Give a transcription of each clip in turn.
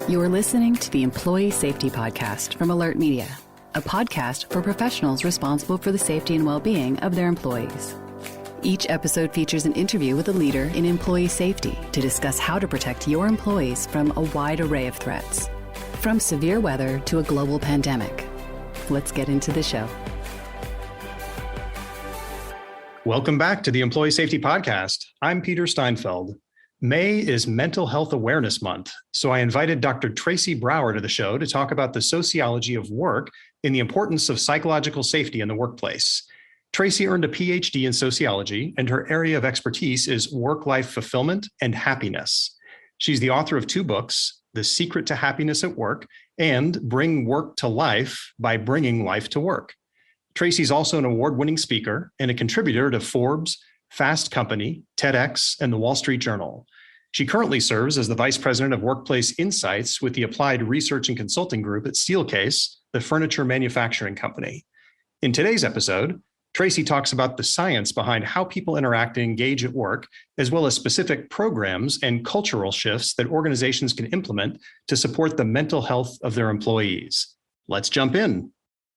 You're listening to the Employee Safety Podcast from Alert Media, a podcast for professionals responsible for the safety and well-being of their employees. Each episode features an interview with a leader in employee safety to discuss how to protect your employees from a wide array of threats, from severe weather to a global pandemic. Let's get into the show. Welcome back to the Employee Safety Podcast. I'm Peter Steinfeld. May is Mental Health Awareness Month, so I invited Dr. Tracy Brower to the show to talk about the sociology of work and the importance of psychological safety in the workplace. Tracy earned a PhD in sociology, and her area of expertise is work-life fulfillment and happiness. She's the author of 2 books, The Secret to Happiness at Work and Bring Work to Life by Bringing Life to Work. Tracy's also an award-winning speaker and a contributor to Forbes, Fast Company, TEDx, and the Wall Street Journal. She currently serves as the Vice President of Workplace Insights with the Applied Research and Consulting Group at Steelcase, the furniture manufacturing company. In today's episode, Tracy talks about the science behind how people interact and engage at work, as well as specific programs and cultural shifts that organizations can implement to support the mental health of their employees. Let's jump in.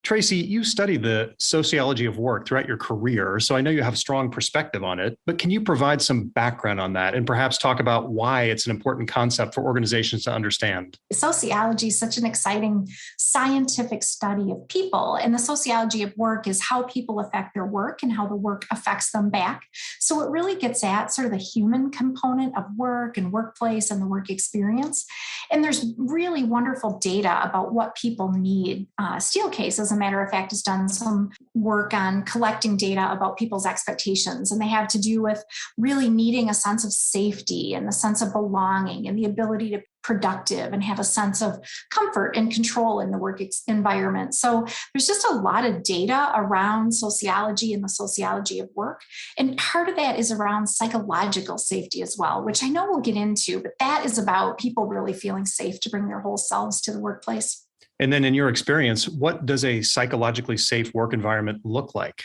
Tracy, you studied the sociology of work throughout your career, so I know you have a strong perspective on it, but can you provide some background on that and perhaps talk about why it's an important concept for organizations to understand? Sociology is such an exciting scientific study of people, and the sociology of work is how people affect their work and how the work affects them back. So it really gets at sort of the human component of work and workplace and the work experience. And there's really wonderful data about what people need. Steelcase, as a matter of fact, has done some work on collecting data about people's expectations, and they have to do with really needing a sense of safety and a sense of belonging and the ability to be productive and have a sense of comfort and control in the work environment. So there's just a lot of data around sociology and the sociology of work. And part of that is around psychological safety as well, which I know we'll get into, but that is about people really feeling safe to bring their whole selves to the workplace. And then in your experience, what does a psychologically safe work environment look like?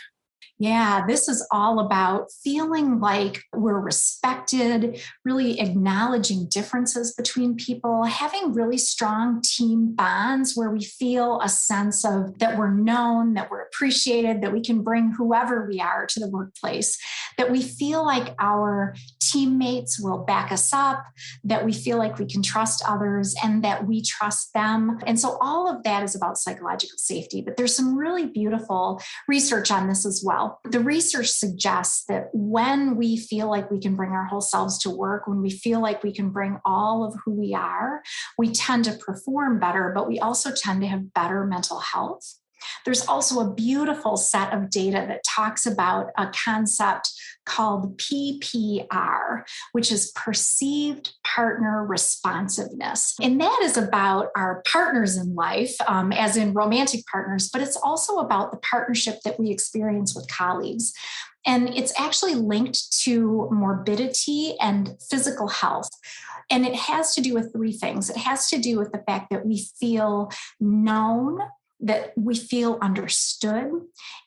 Yeah, this is all about feeling like we're respected, really acknowledging differences between people, having really strong team bonds where we feel a sense of that we're known, that we're appreciated, that we can bring whoever we are to the workplace, that we feel like our teammates will back us up, that we feel like we can trust others and that we trust them. And so all of that is about psychological safety, but there's some really beautiful research on this as well. The research suggests that when we feel like we can bring our whole selves to work, when we feel like we can bring all of who we are, we tend to perform better, but we also tend to have better mental health. There's also a beautiful set of data that talks about a concept called PPR, which is perceived partner responsiveness. And that is about our partners in life, as in romantic partners, but it's also about the partnership that we experience with colleagues. And it's actually linked to morbidity and physical health. And it has to do with 3 things. It has to do with the fact that we feel known, that we feel understood.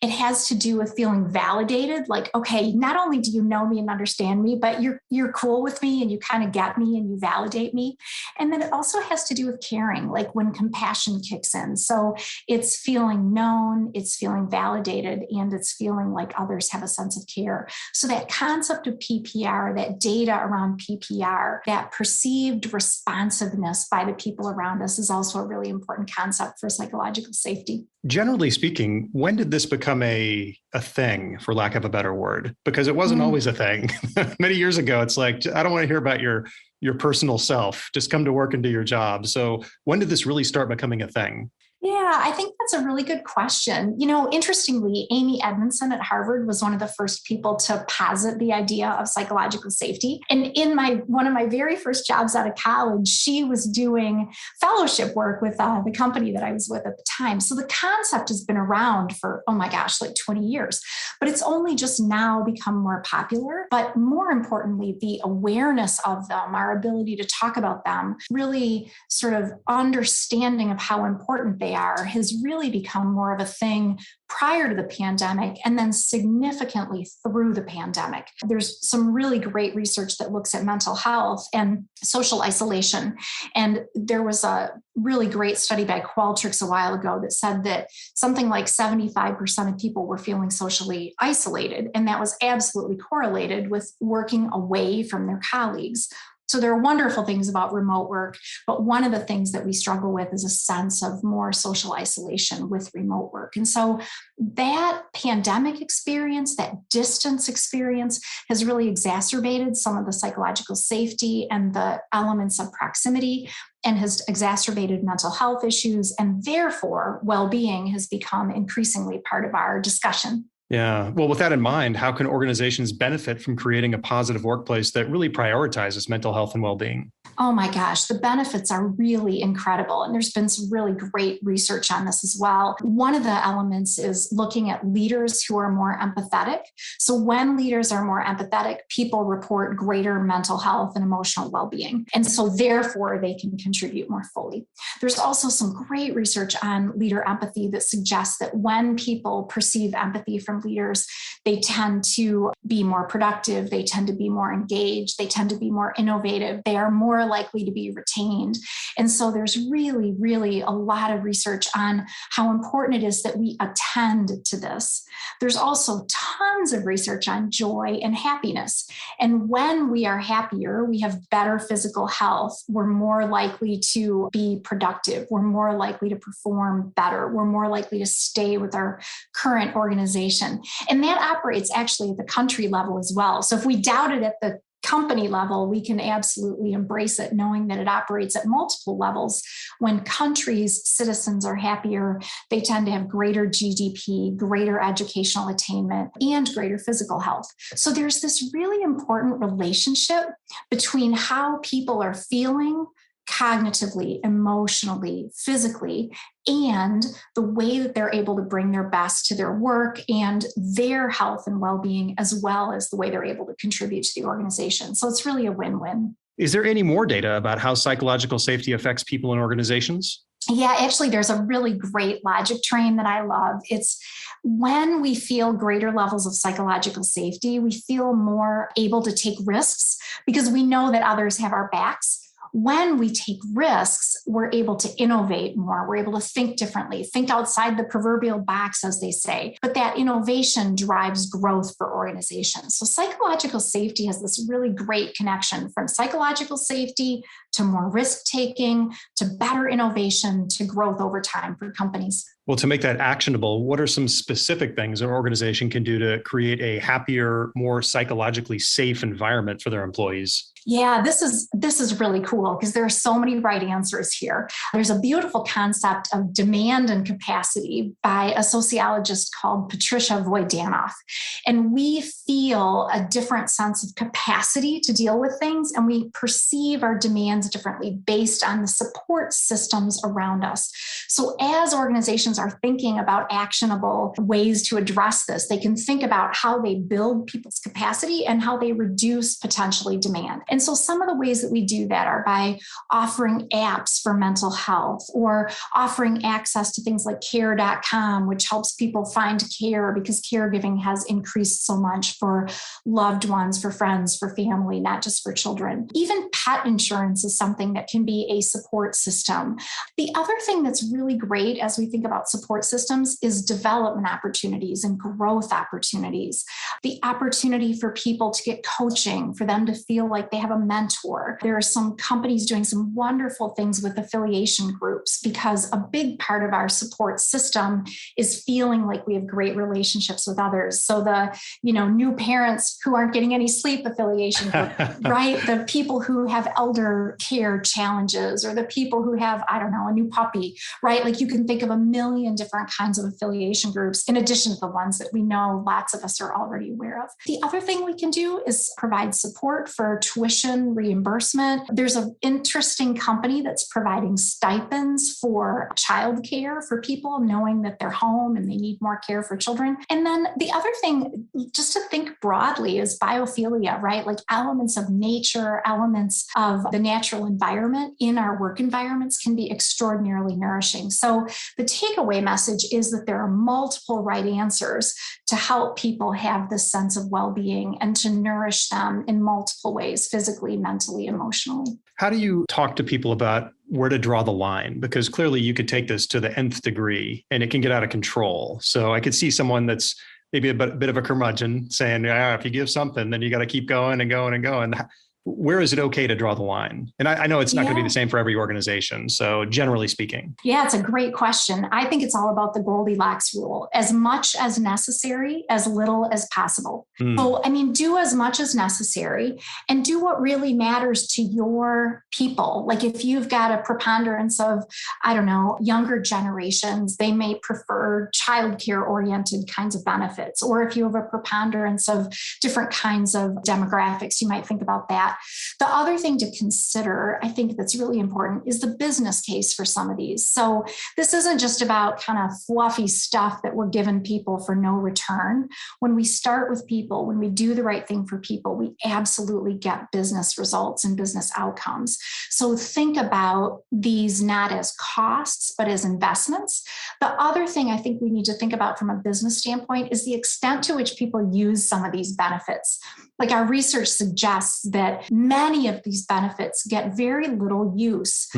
It has to do with feeling validated, like, okay, not only do you know me and understand me, but you're cool with me and you kind of get me and you validate me. And then it also has to do with caring, like when compassion kicks in. So it's feeling known, it's feeling validated, and it's feeling like others have a sense of care. So that concept of PPR, that data around PPR, that perceived responsiveness by the people around us is also a really important concept for psychological safety. Generally speaking, when did this become a thing, for lack of a better word? Because it wasn't always a thing. Many years ago, it's like, I don't want to hear about your personal self. Just come to work and do your job. So when did this really start becoming a thing? Yeah, I think that's a really good question. You know, interestingly, Amy Edmondson at Harvard was one of the first people to posit the idea of psychological safety. And in one of my very first jobs out of college, she was doing fellowship work with the company that I was with at the time. So the concept has been around for, like 20 years, but it's only just now become more popular. But more importantly, the awareness of them, our ability to talk about them, really sort of understanding of how important they they are has really become more of a thing prior to the pandemic and then significantly through the pandemic. There's some really great research that looks at mental health and social isolation. And there was a really great study by Qualtrics a while ago that said that something like 75% of people were feeling socially isolated. And that was absolutely correlated with working away from their colleagues. So there are wonderful things about remote work, but one of the things that we struggle with is a sense of more social isolation with remote work. And so that pandemic experience, that distance experience has really exacerbated some of the psychological safety and the elements of proximity and has exacerbated mental health issues. And therefore, well-being has become increasingly part of our discussion. Yeah. Well, with that in mind, how can organizations benefit from creating a positive workplace that really prioritizes mental health and well-being? Oh my gosh, the benefits are really incredible. And there's been some really great research on this as well. One of the elements is looking at leaders who are more empathetic. So when leaders are more empathetic, people report greater mental health and emotional well-being. And so therefore, they can contribute more fully. There's also some great research on leader empathy that suggests that when people perceive empathy from leaders, they tend to be more productive, they tend to be more engaged, they tend to be more innovative, they are more likely to be retained. And so there's really, really a lot of research on how important it is that we attend to this. There's also tons of research on joy and happiness. And when we are happier, we have better physical health, we're more likely to be productive, we're more likely to perform better, we're more likely to stay with our current organization. And that operates actually at the country level as well. So if we doubt it at the company level, we can absolutely embrace it, knowing that it operates at multiple levels. When countries' citizens are happier, they tend to have greater GDP, greater educational attainment, and greater physical health. So there's this really important relationship between how people are feeling cognitively, emotionally, physically, and the way that they're able to bring their best to their work and their health and well-being, as well as the way they're able to contribute to the organization. So it's really a win-win. Is there any more data about how psychological safety affects people in organizations? Yeah, actually, there's a really great logic train that I love. It's when we feel greater levels of psychological safety, we feel more able to take risks because we know that others have our backs. When we take risks, we're able to innovate more. We're able to think differently, think outside the proverbial box, as they say. But that innovation drives growth for organizations. So psychological safety has this really great connection from psychological safety to more risk-taking, to better innovation, to growth over time for companies. Well, to make that actionable, what are some specific things an organization can do to create a happier, more psychologically safe environment for their employees? Yeah, this is really cool because there are so many right answers here. There's a beautiful concept of demand and capacity by a sociologist called Patricia Voidanoff. And we feel a different sense of capacity to deal with things, and we perceive our demands differently based on the support systems around us. So as organizations are thinking about actionable ways to address this, they can think about how they build people's capacity and how they reduce potentially demand. And so some of the ways that we do that are by offering apps for mental health or offering access to things like care.com, which helps people find care because caregiving has increased so much for loved ones, for friends, for family, not just for children. Even pet insurance is something that can be a support system. The other thing that's really great as we think about support systems is development opportunities and growth opportunities. The opportunity for people to get coaching, for them to feel like they have a mentor. There are some companies doing some wonderful things with affiliation groups because a big part of our support system is feeling like we have great relationships with others. So the, new parents who aren't getting any sleep affiliation group, right? The people who have elder care challenges or the people who have, a new puppy, right? Like you can think of a million different kinds of affiliation groups in addition to the ones that we know lots of us are already aware of. The other thing we can do is provide support for tuition reimbursement. There's an interesting company that's providing stipends for childcare for people, knowing that they're home and they need more care for children. And then the other thing, just to think broadly, is biophilia, right? Like elements of nature, elements of the natural natural environment in our work environments can be extraordinarily nourishing. So the takeaway message is that there are multiple right answers to help people have this sense of well-being and to nourish them in multiple ways, physically, mentally, emotionally. How do you talk to people about where to draw the line? Because clearly you could take this to the nth degree and it can get out of control. So I could see someone that's maybe a bit of a curmudgeon saying, if you give something, then you got to keep going and going and going. Where is it okay to draw the line? And I know it's not going to be the same for every organization. So generally speaking. Yeah, it's a great question. I think it's all about the Goldilocks rule, as much as necessary, as little as possible. So, do as much as necessary and do what really matters to your people. Like if you've got a preponderance of, younger generations, they may prefer childcare oriented kinds of benefits. Or if you have a preponderance of different kinds of demographics, you might think about that. The other thing to consider, I think that's really important, is the business case for some of these. So this isn't just about kind of fluffy stuff that we're giving people for no return. When we start with people, when we do the right thing for people, we absolutely get business results and business outcomes. So think about these not as costs, but as investments. The other thing I think we need to think about from a business standpoint is the extent to which people use some of these benefits. Like our research suggests that many of these benefits get very little use.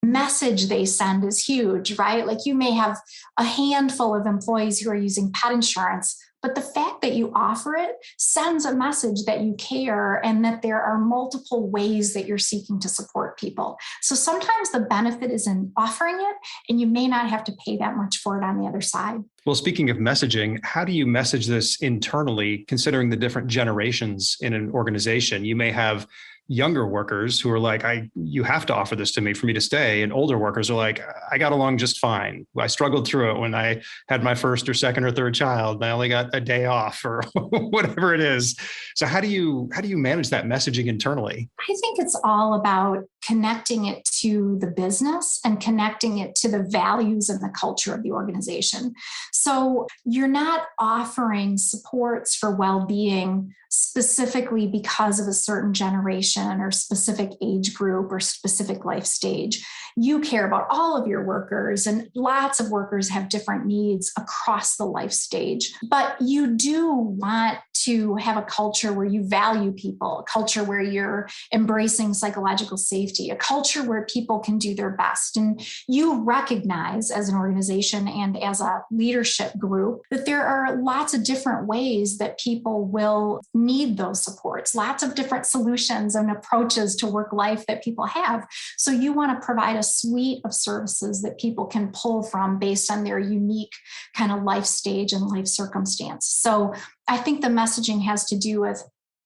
Message they send is huge, right? Like you may have a handful of employees who are using pet insurance, but the fact that you offer it sends a message that you care and that there are multiple ways that you're seeking to support people. So sometimes the benefit is in offering it, and you may not have to pay that much for it on the other side. Well, speaking of messaging, how do you message this internally, considering the different generations in an organization? You may have younger workers who are like, you have to offer this to me for me to stay. And older workers are like, I got along just fine. I struggled through it when I had my first or second or third child, and I only got a day off or whatever it is. So how do you manage that messaging internally? I think it's all about connecting it to the business and connecting it to the values and the culture of the organization. So you're not offering supports for well-being specifically because of a certain generation or specific age group or specific life stage. You care about all of your workers, and lots of workers have different needs across the life stage. But you do want to have a culture where you value people, a culture where you're embracing psychological safety, a culture where people can do their best. And you recognize as an organization and as a leadership group that there are lots of different ways that people will need those supports, lots of different solutions and approaches to work life that people have. So you want to provide a suite of services that people can pull from based on their unique kind of life stage and life circumstance. So I think the messaging has to do with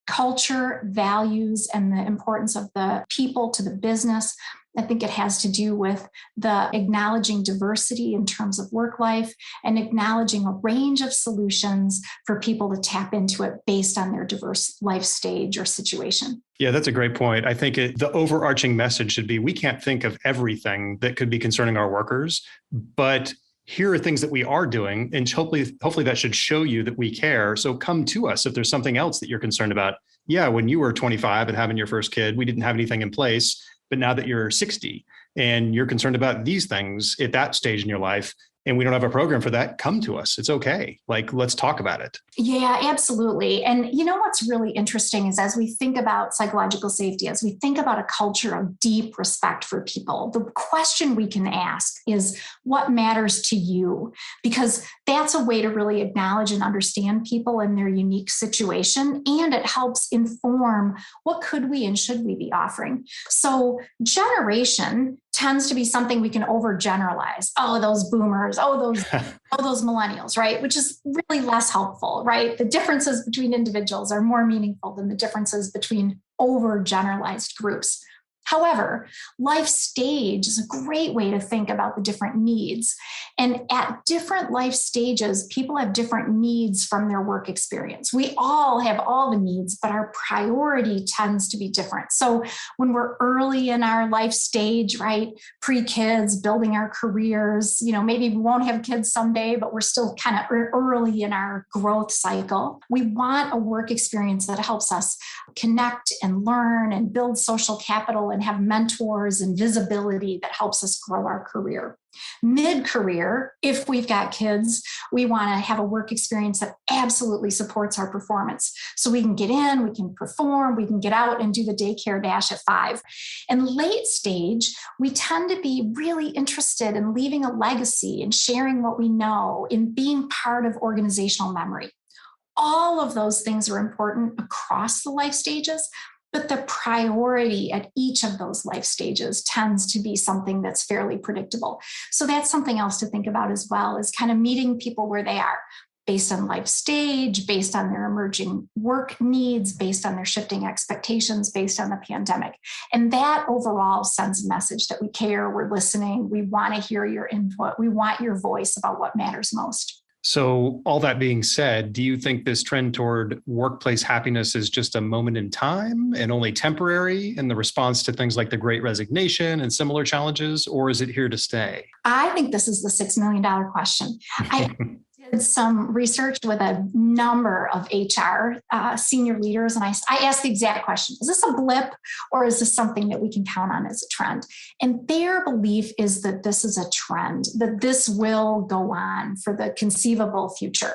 culture, values, and the importance of the people to the business. I think it has to do with the acknowledging diversity in terms of work life and acknowledging a range of solutions for people to tap into it based on their diverse life stage or situation. Yeah, that's a great point. I think the overarching message should be, we can't think of everything that could be concerning our workers, but here are things that we are doing, and hopefully that should show you that we care. So come to us if there's something else that you're concerned about. Yeah, when you were 25 and having your first kid, we didn't have anything in place. But now that you're 60 and you're concerned about these things at that stage in your life, and we don't have a program for that, come to us. It's okay. Like, let's talk about it. Yeah, absolutely. And you know what's really interesting is as we think about psychological safety, as we think about a culture of deep respect for people, the question we can ask is, what matters to you? Because that's a way to really acknowledge and understand people in their unique situation. And it helps inform what could we and should we be offering. So generation tends to be something we can overgeneralize. Oh, those boomers, those millennials, right? Which is really less helpful, right? The differences between individuals are more meaningful than the differences between overgeneralized groups. However, life stage is a great way to think about the different needs. And at different life stages, people have different needs from their work experience. We all have all the needs, but our priority tends to be different. So when we're early in our life stage, right, pre-kids, building our careers, maybe we won't have kids someday, but we're still kind of early in our growth cycle. We want a work experience that helps us connect and learn and build social capital and have mentors and visibility that helps us grow our career. Mid-career, if we've got kids, we want to have a work experience that absolutely supports our performance. So we can get in, we can perform, we can get out and do the daycare dash at 5. And late stage, we tend to be really interested in leaving a legacy and sharing what we know, in being part of organizational memory. All of those things are important across the life stages, but the priority at each of those life stages tends to be something that's fairly predictable. So that's something else to think about as well, is kind of meeting people where they are, based on life stage, based on their emerging work needs, based on their shifting expectations, based on the pandemic. And that overall sends a message that we care, we're listening, we want to hear your input, we want your voice about what matters most. So all that being said, do you think this trend toward workplace happiness is just a moment in time and only temporary in the response to things like the Great Resignation and similar challenges, or is it here to stay? I think this is the $6 million question. I did some research with a number of HR senior leaders, and I asked the exact question: is this a blip, or is this something that we can count on as a trend? And their belief is that this is a trend, that this will go on for the conceivable future.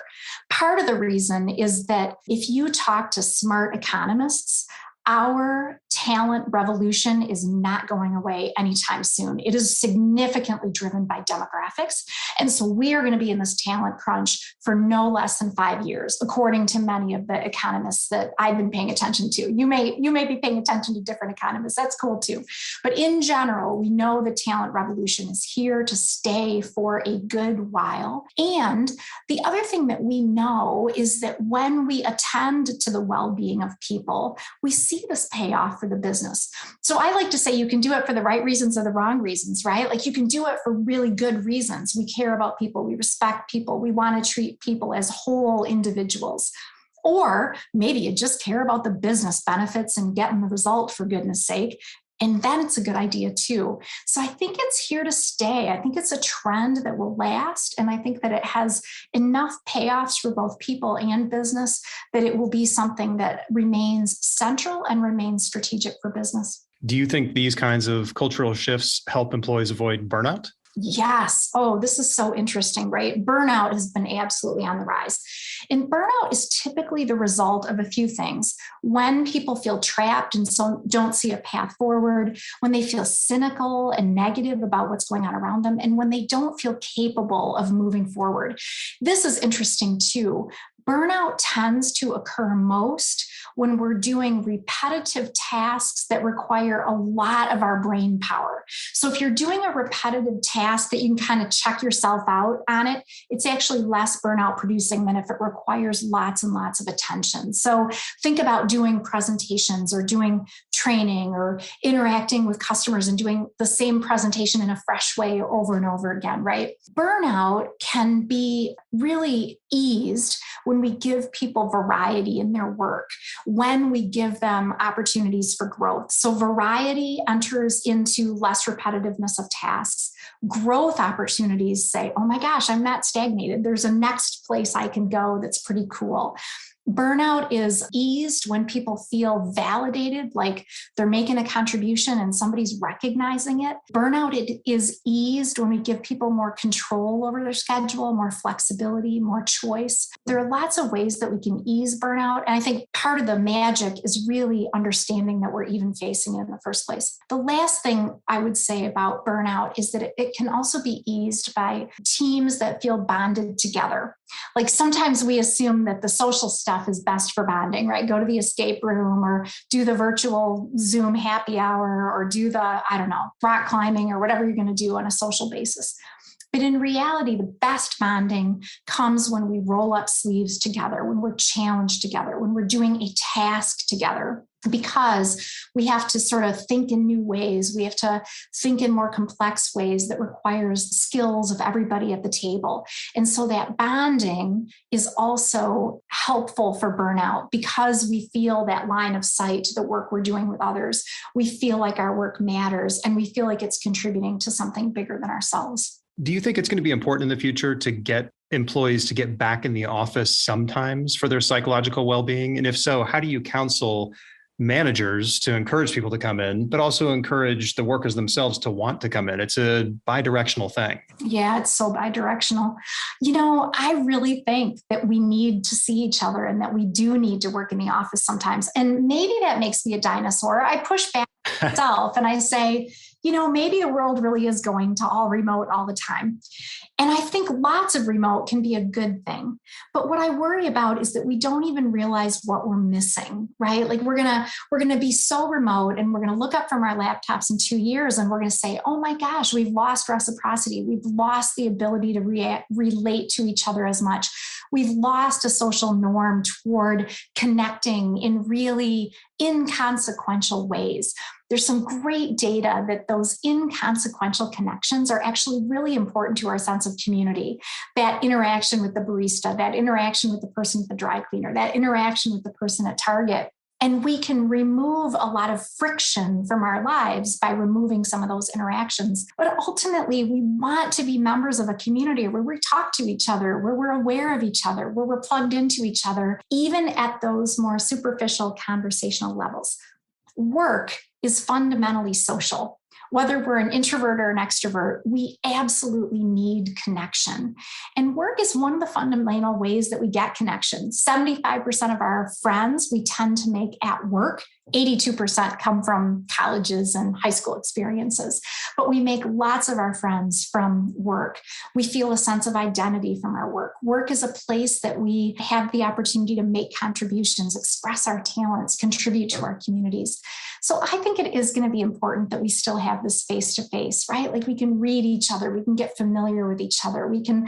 Part of the reason is that if you talk to smart economists, our talent revolution is not going away anytime soon. It is significantly driven by demographics. And so we are going to be in this talent crunch for no less than 5 years, according to many of the economists that I've been paying attention to. You may be paying attention to different economists. That's cool too. But in general, we know the talent revolution is here to stay for a good while. And the other thing that we know is that when we attend to the well-being of people, we see this payoff for the business. So I like to say you can do it for the right reasons or the wrong reasons, right? Like you can do it for really good reasons. We care about people. We respect people. We want to treat people as whole individuals. Or maybe you just care about the business benefits and getting the result, for goodness sake. And then it's a good idea too. So I think it's here to stay. I think it's a trend that will last. And I think that it has enough payoffs for both people and business that it will be something that remains central and remains strategic for business. Do you think these kinds of cultural shifts help employees avoid burnout? Yes. Oh, this is so interesting, right? Burnout has been absolutely on the rise. And burnout is typically the result of a few things. When people feel trapped and so don't see a path forward, when they feel cynical and negative about what's going on around them, and when they don't feel capable of moving forward. This is interesting too. Burnout tends to occur most when we're doing repetitive tasks that require a lot of our brain power. So if you're doing a repetitive task that you can kind of check yourself out on it, it's actually less burnout producing than if it requires lots and lots of attention. So think about doing presentations or doing training or interacting with customers and doing the same presentation in a fresh way over and over again, right? Burnout can be really eased when we give people variety in their work, when we give them opportunities for growth. So variety enters into less repetitiveness of tasks. Growth opportunities say, oh my gosh, I'm not stagnated. There's a next place I can go that's pretty cool. Burnout is eased when people feel validated, like they're making a contribution and somebody's recognizing it. Burnout is eased when we give people more control over their schedule, more flexibility, more choice. There are lots of ways that we can ease burnout. And I think part of the magic is really understanding that we're even facing it in the first place. The last thing I would say about burnout is that it can also be eased by teams that feel bonded together. Like sometimes we assume that the social stuff is best for bonding, right? Go to the escape room or do the virtual Zoom happy hour or do the, rock climbing or whatever you're going to do on a social basis. But in reality, the best bonding comes when we roll up sleeves together, when we're challenged together, when we're doing a task together, because we have to sort of think in new ways. We have to think in more complex ways that requires skills of everybody at the table. And so that bonding is also helpful for burnout because we feel that line of sight to the work we're doing with others. We feel like our work matters and we feel like it's contributing to something bigger than ourselves. Do you think it's going to be important in the future to get employees to get back in the office sometimes for their psychological well-being? And if so, how do you counsel managers to encourage people to come in, but also encourage the workers themselves to want to come in. It's a bi-directional thing. Yeah, it's so bi-directional. I really think that we need to see each other and that we do need to work in the office sometimes. And maybe that makes me a dinosaur. I push back myself and I say, maybe the world really is going to all remote all the time. And I think lots of remote can be a good thing. But what I worry about is that we don't even realize what we're missing, right? Like we're going to be so remote and we're going to look up from our laptops in 2 years and we're going to say, oh my gosh, we've lost reciprocity. We've lost the ability to relate to each other as much. We've lost a social norm toward connecting in really inconsequential ways. There's some great data that those inconsequential connections are actually really important to our sense of community. That interaction with the barista, that interaction with the person at the dry cleaner, that interaction with the person at Target. And we can remove a lot of friction from our lives by removing some of those interactions. But ultimately, we want to be members of a community where we talk to each other, where we're aware of each other, where we're plugged into each other, even at those more superficial conversational levels. Work is fundamentally social. Whether we're an introvert or an extrovert, we absolutely need connection. And work is one of the fundamental ways that we get connection. 75% of our friends we tend to make at work. 82% come from colleges and high school experiences. But we make lots of our friends from work. We feel a sense of identity from our work. Work is a place that we have the opportunity to make contributions, express our talents, contribute to our communities. So I think it is going to be important that we still have this face-to-face, right? Like we can read each other, we can get familiar with each other, we can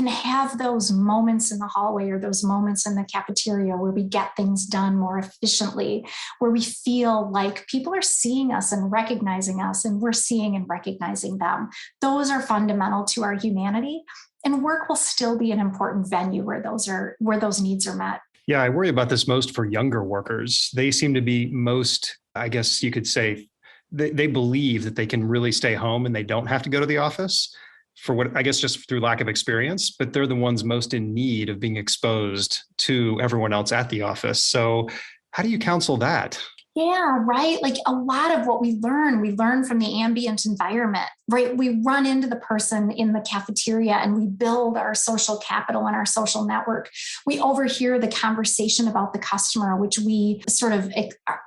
have those moments in the hallway or those moments in the cafeteria where we get things done more efficiently, where we feel like people are seeing us and recognizing us and we're seeing and recognizing them. Those are fundamental to our humanity, and work will still be an important venue where those needs are met. Yeah, I worry about this most for younger workers. They seem to be most, I guess you could say, they believe that they can really stay home and they don't have to go to the office for what I guess just through lack of experience, but they're the ones most in need of being exposed to everyone else at the office. So how do you counsel that? Yeah, right. Like a lot of what we learn from the ambient environment, right? We run into the person in the cafeteria and we build our social capital and our social network. We overhear the conversation about the customer, which we sort of,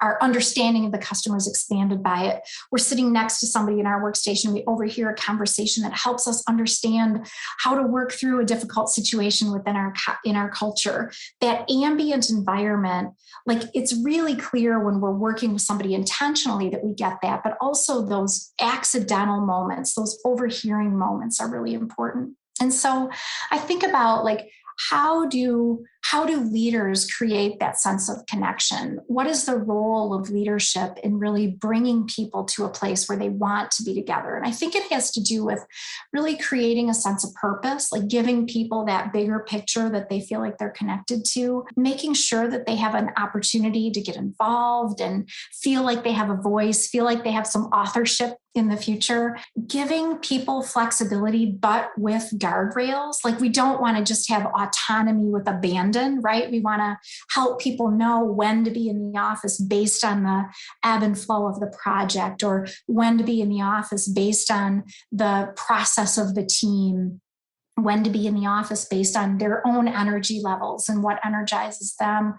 our understanding of the customer is expanded by it. We're sitting next to somebody in our workstation. We overhear a conversation that helps us understand how to work through a difficult situation within our culture. That ambient environment, like it's really clear when we're working with somebody intentionally that we get that, but also those accidental moments, those overhearing moments are really important. And so I think about like, how do leaders create that sense of connection? What is the role of leadership in really bringing people to a place where they want to be together? And I think it has to do with really creating a sense of purpose, like giving people that bigger picture that they feel like they're connected to, making sure that they have an opportunity to get involved and feel like they have a voice, feel like they have some authorship in the future, giving people flexibility, but with guardrails. Like we don't want to just have autonomy with abandon, right? We want to help people know when to be in the office based on the ebb and flow of the project, or when to be in the office based on the process of the team, when to be in the office based on their own energy levels and what energizes them.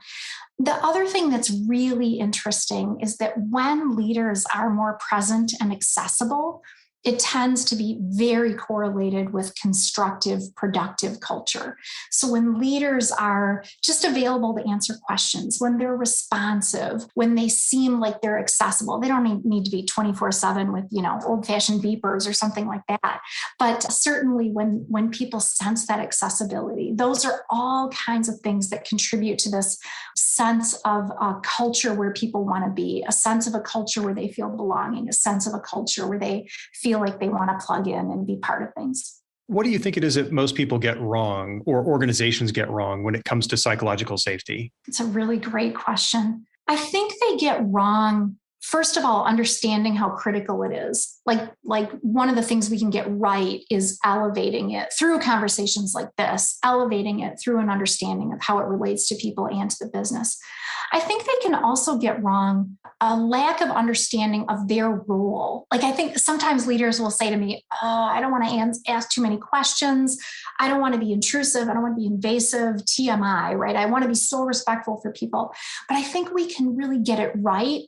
The other thing that's really interesting is that when leaders are more present and accessible, it tends to be very correlated with constructive, productive culture. So when leaders are just available to answer questions, when they're responsive, when they seem like they're accessible, they don't need to be 24/7 with, old-fashioned beepers or something like that. But certainly when people sense that accessibility, those are all kinds of things that contribute to this sense of a culture where people want to be, a sense of a culture where they feel belonging, a sense of a culture where they feel like they want to plug in and be part of things. What do you think it is that most people get wrong or organizations get wrong when it comes to psychological safety? It's a really great question. I think they get wrong First of all, understanding how critical it is. Like one of the things we can get right is elevating it through conversations like this, elevating it through an understanding of how it relates to people and to the business. I think they can also get wrong a lack of understanding of their role. Like I think sometimes leaders will say to me, I don't want to ask too many questions. I don't want to be intrusive. I don't want to be invasive, TMI, right? I want to be so respectful for people. But I think we can really get it right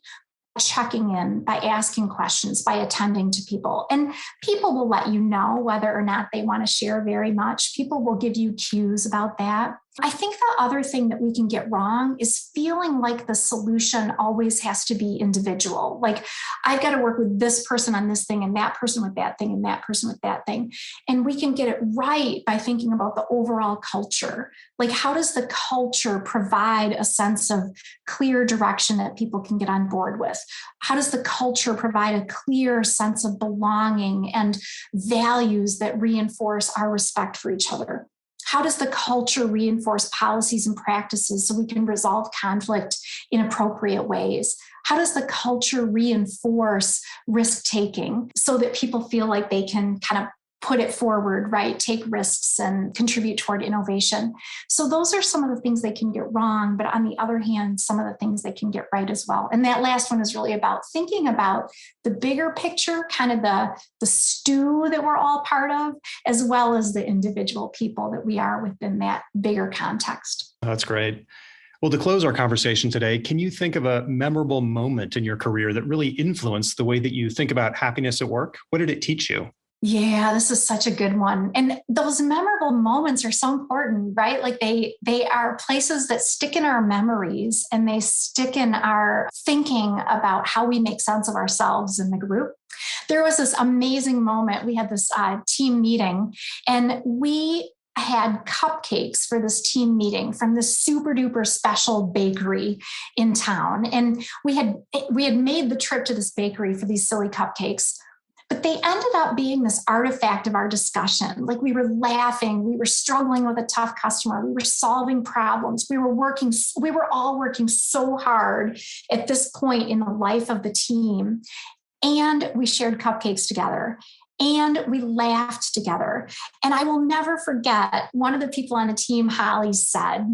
checking in, by asking questions, by attending to people. And people will let you know whether or not they want to share very much. People will give you cues about that. I think the other thing that we can get wrong is feeling like the solution always has to be individual. Like I've got to work with this person on this thing and that person with that thing and that person with that thing. And we can get it right by thinking about the overall culture. Like how does the culture provide a sense of clear direction that people can get on board with? How does the culture provide a clear sense of belonging and values that reinforce our respect for each other? How does the culture reinforce policies and practices so we can resolve conflict in appropriate ways? How does the culture reinforce risk-taking so that people feel like they can kind of put it forward, right? Take risks and contribute toward innovation. So those are some of the things they can get wrong. But on the other hand, some of the things they can get right as well. And that last one is really about thinking about the bigger picture, kind of the stew that we're all part of, as well as the individual people that we are within that bigger context. That's great. Well, to close our conversation today, can you think of a memorable moment in your career that really influenced the way that you think about happiness at work? What did it teach you? Yeah, this is such a good one. And those memorable moments are so important, right? Like they are places that stick in our memories and they stick in our thinking about how we make sense of ourselves in the group. There was this amazing moment. We had this team meeting and we had cupcakes for this team meeting from this super duper special bakery in town. And we had made the trip to this bakery for these silly cupcakes. But they ended up being this artifact of our discussion. Like we were laughing, we were struggling with a tough customer, we were solving problems, we were all working so hard at this point in the life of the team. And we shared cupcakes together. And we laughed together. And I will never forget, one of the people on the team, Holly, said,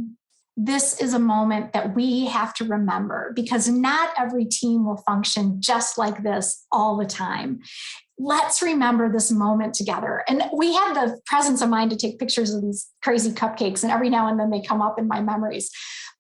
this is a moment that we have to remember because not every team will function just like this all the time. Let's remember this moment together. And we had the presence of mind to take pictures of these crazy cupcakes, and every now and then they come up in my memories.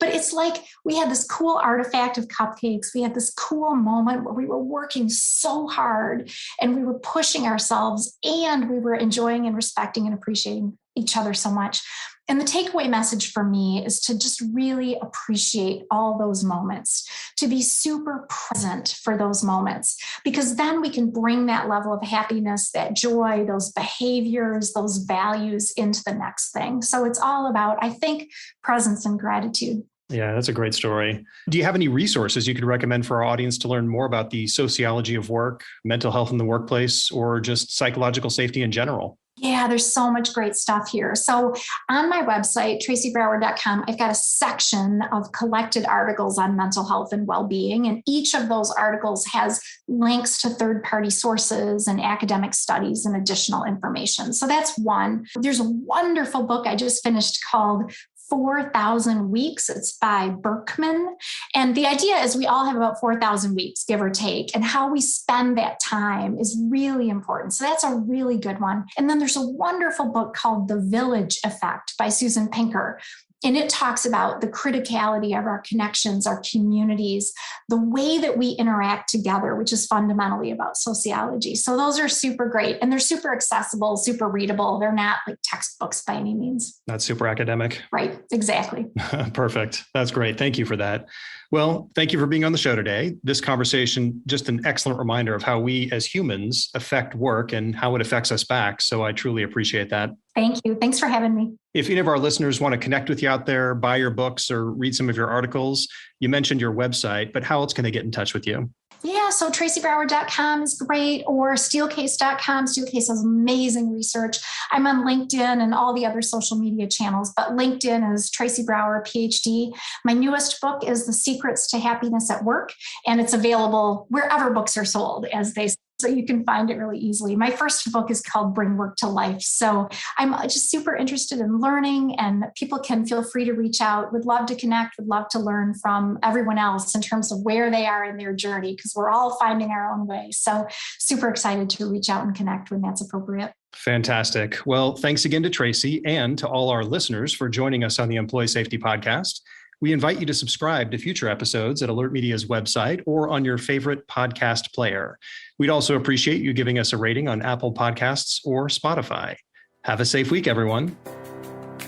But it's like we had this cool artifact of cupcakes. We had this cool moment where we were working so hard and we were pushing ourselves and we were enjoying and respecting and appreciating each other so much. And the takeaway message for me is to just really appreciate all those moments, to be super present for those moments, because then we can bring that level of happiness, that joy, those behaviors, those values into the next thing. So it's all about, I think, presence and gratitude. Yeah, that's a great story. Do you have any resources you could recommend for our audience to learn more about the sociology of work, mental health in the workplace, or just psychological safety in general? Yeah, there's so much great stuff here. So on my website, tracybrower.com, I've got a section of collected articles on mental health and well-being. And each of those articles has links to third-party sources and academic studies and additional information. So that's one. There's a wonderful book I just finished called 4,000 Weeks. It's by Berkman. And the idea is we all have about 4,000 weeks, give or take, and how we spend that time is really important. So that's a really good one. And then there's a wonderful book called The Village Effect by Susan Pinker. And it talks about the criticality of our connections, our communities, the way that we interact together, which is fundamentally about sociology. So those are super great. And they're super accessible, super readable. They're not like textbooks by any means. That's super academic. Right, exactly. Perfect. That's great. Thank you for that. Well, thank you for being on the show today. This conversation, just an excellent reminder of how we as humans affect work and how it affects us back. So I truly appreciate that. Thank you. Thanks for having me. If any of our listeners want to connect with you out there, buy your books or read some of your articles, you mentioned your website, but how else can they get in touch with you? Yeah, so tracybrower.com is great, or steelcase.com. Steelcase has amazing research. I'm on LinkedIn and all the other social media channels, but LinkedIn is Tracy Brower, PhD. My newest book is The Secrets to Happiness at Work, and it's available wherever books are sold, as they say. So you can find it really easily. My first book is called Bring Work to Life. So I'm just super interested in learning, and people can feel free to reach out. Would love to connect, would love to learn from everyone else in terms of where they are in their journey, because we're all finding our own way. So super excited to reach out and connect when that's appropriate. Fantastic. Well, thanks again to Tracy and to all our listeners for joining us on the Employee Safety Podcast. We invite you to subscribe to future episodes at Alert Media's website or on your favorite podcast player. We'd also appreciate you giving us a rating on Apple Podcasts or Spotify. Have a safe week, everyone.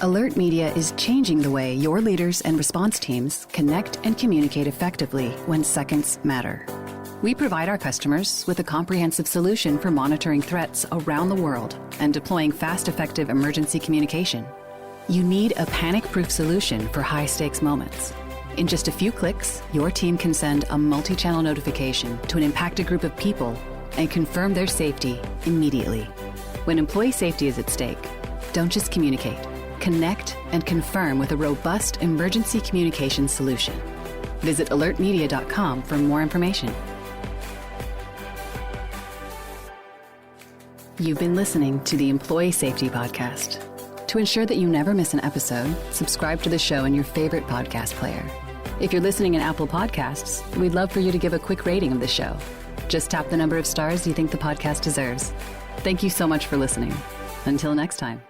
Alert Media is changing the way your leaders and response teams connect and communicate effectively when seconds matter. We provide our customers with a comprehensive solution for monitoring threats around the world and deploying fast, effective emergency communication. You need a panic-proof solution for high-stakes moments. In just a few clicks, your team can send a multi-channel notification to an impacted group of people and confirm their safety immediately. When employee safety is at stake, don't just communicate. Connect and confirm with a robust emergency communications solution. Visit alertmedia.com for more information. You've been listening to the Employee Safety Podcast. To ensure that you never miss an episode, subscribe to the show in your favorite podcast player. If you're listening in Apple Podcasts, we'd love for you to give a quick rating of the show. Just tap the number of stars you think the podcast deserves. Thank you so much for listening. Until next time.